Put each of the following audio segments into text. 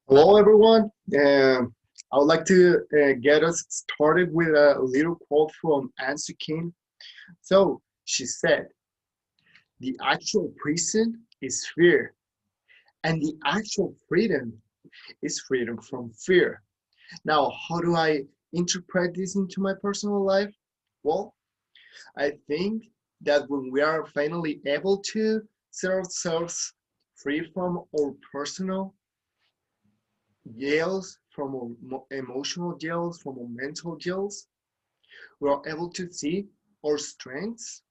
Hello, everyone. I would like to get us started with a little quote from Ansu King. So she said, "The actual prison is fear, and the actual freedom is freedom from fear." Now, how do I interpret this into my personal life? Well, I think that when we are finally able to set ourselves free from our personal jails, from emotional jails, from our mental jails, we are able to see our strengths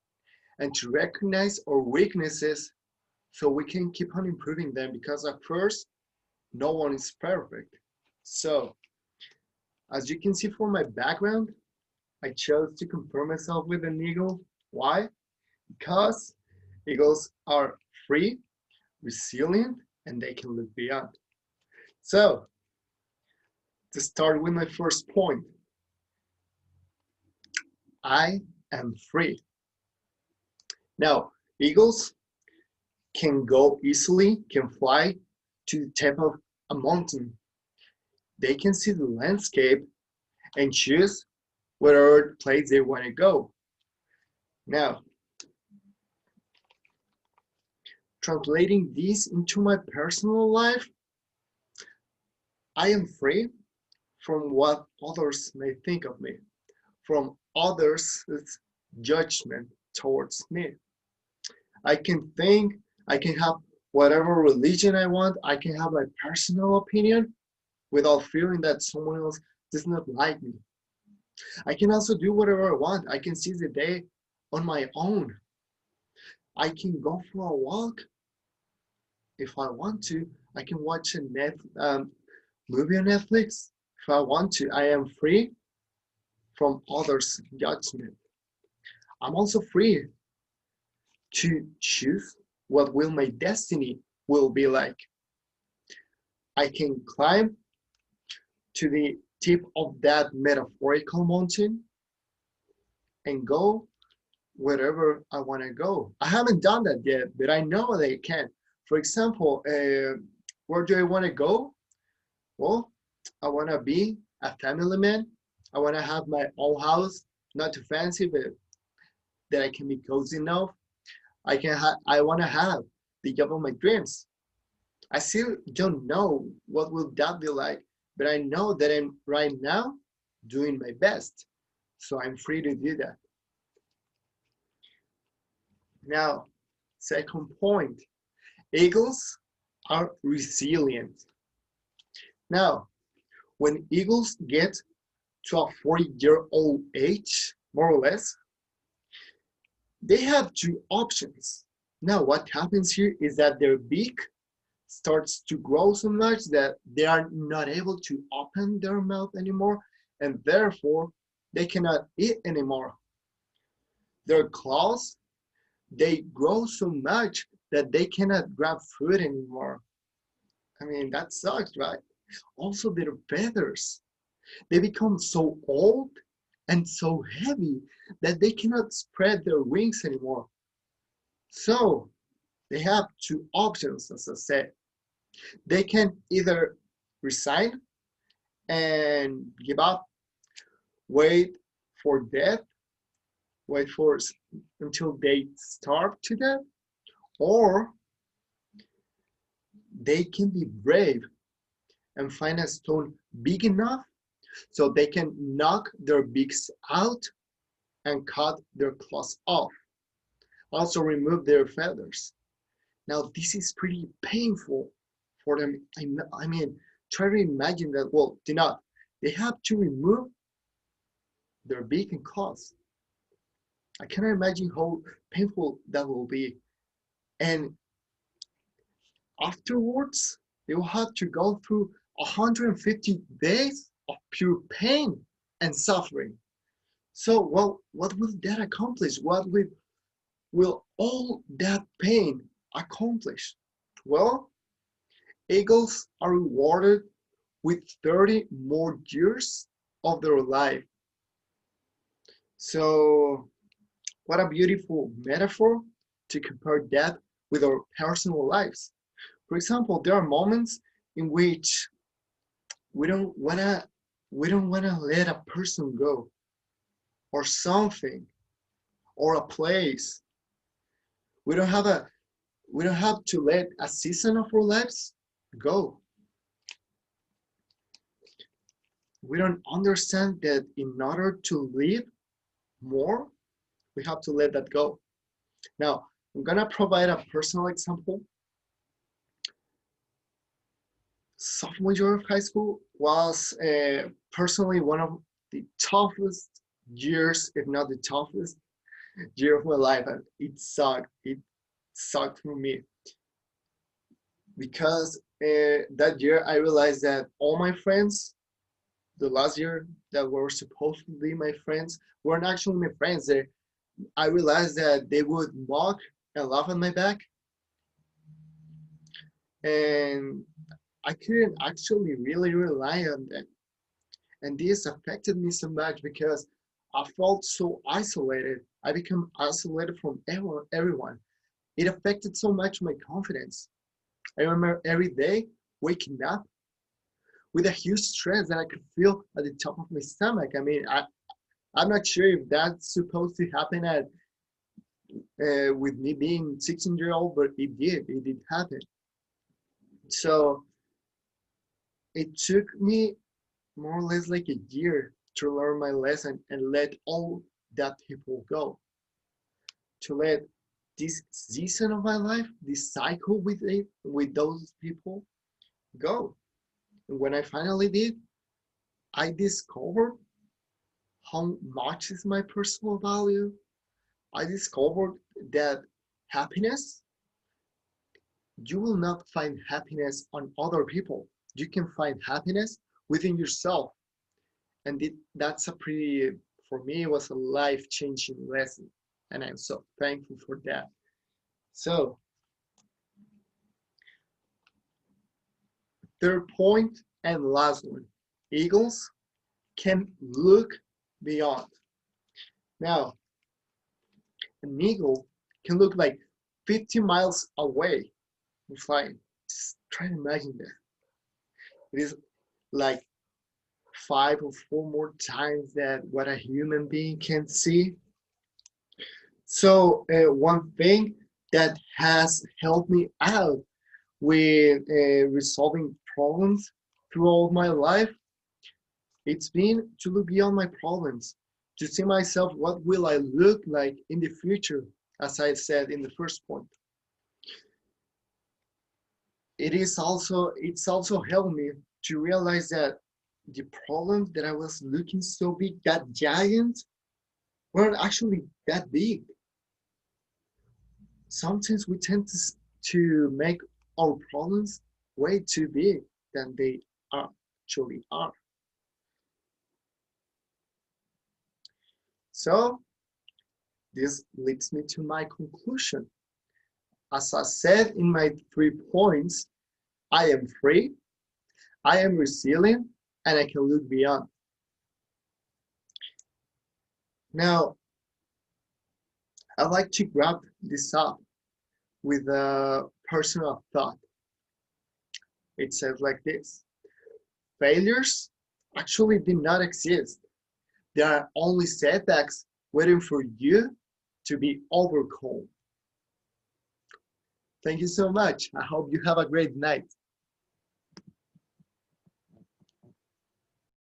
and to recognize our weaknesses so we can keep on improving them because at first, no one is perfect. So, as you can see from my background, I chose to compare myself with an eagle. Why? Because eagles are free, resilient, and they can look beyond. So, to start with my first point, I am free. Now, eagles can go easily, can fly to the top of a mountain. They can see the landscape and choose whatever place they want to go. Now, translating this into my personal life, I am free from what others may think of me, from others' judgment towards me. I can think, I can have whatever religion I want, I can have my personal opinion without fearing that someone else does not like me. I can also do whatever I want. I can seize the day on my own. I can go for a walk if I want to. I can watch a movie on Netflix if I want to. I am free from others' judgment. I'm also free to choose what will my destiny will be like. I can climb to the tip of that metaphorical mountain and go wherever I want to go. I haven't done that yet, but I know they can. For example, where do I want to go? Well, I want to be a family man. I want to have my own house, not too fancy, but that I can be cozy enough. I want to have the job of my dreams. I still don't know what will that be like, but I know that I'm right now doing my best. So I'm free to do that. Now, second point, eagles are resilient. Now, when eagles get to a 40-year-old age, more or less, they have two options. Now, what happens here is that their beak starts to grow so much that they are not able to open their mouth anymore, and therefore they cannot eat anymore. Their claws, they grow so much that they cannot grab food anymore. I mean, that sucks, right? Also, their feathers, they become so old and so heavy that they cannot spread their wings anymore. So, they have two options, as I said. They can either resign and give up, wait for death, wait for until they starve to death, or they can be brave and find a stone big enough so they can knock their beaks out and cut their claws off. Also remove their feathers. Now this is pretty painful for them. I mean, try to imagine that. Well, do not. They have to remove their beak and claws. I cannot imagine how painful that will be. And afterwards, they will have to go through 150 days of pure pain and suffering. So, well, what will that accomplish? Will all that pain accomplish? Well, eagles are rewarded with 30 more years of their life. So, what a beautiful metaphor to compare that with our personal lives. For example, there are moments in which we don't wanna we don't wanna let a person go, or something, or a place. We don't have a we don't have to let a season of our lives go. We don't understand that in order to live more, we have to let that go. Now, I'm gonna provide a personal example. Sophomore year of high school was personally one of the toughest years, if not the toughest year of my life, and it sucked. It sucked for me because that year I realized that all my friends, the last year that were supposed to be my friends, weren't actually my friends. I realized that they would mock and laugh at my back, and I couldn't actually really rely on them. And this affected me so much because I felt so isolated. I became isolated from everyone. It affected so much my confidence. I remember every day waking up with a huge stress that I could feel at the top of my stomach. I mean, I'm not sure if that's supposed to happen at with me being 16-year old, but it did happen. So it took me more or less like a year to learn my lesson and let all that people go. To let this season of my life, this cycle with those people go. And when I finally did, I discovered how much is my personal value. I discovered that happiness, you will not find happiness on other people. You can find happiness within yourself. And that's a pretty, for me, it was a life-changing lesson. And I'm so thankful for that. So, third point and last one, eagles can look beyond. Now, an eagle can look like 50 miles away and flying. Just try to imagine that. It is like 5 or 4 more times that what a human being can see. So one thing that has helped me out with resolving problems throughout my life, it's been to look beyond my problems, to see myself, what will I look like in the future, as I said in the first point. It's also helped me to realize that the problems that I was looking so big, that giant, weren't actually that big. Sometimes we tend to make our problems way too big than they actually are. So this leads me to my conclusion. As I said in my 3 points, I am free, I am resilient, and I can look beyond. Now, I'd like to wrap this up with a personal thought. It says like this: failures actually did not exist. There are only setbacks waiting for you to be overcome. Thank you so much. I hope you have a great night.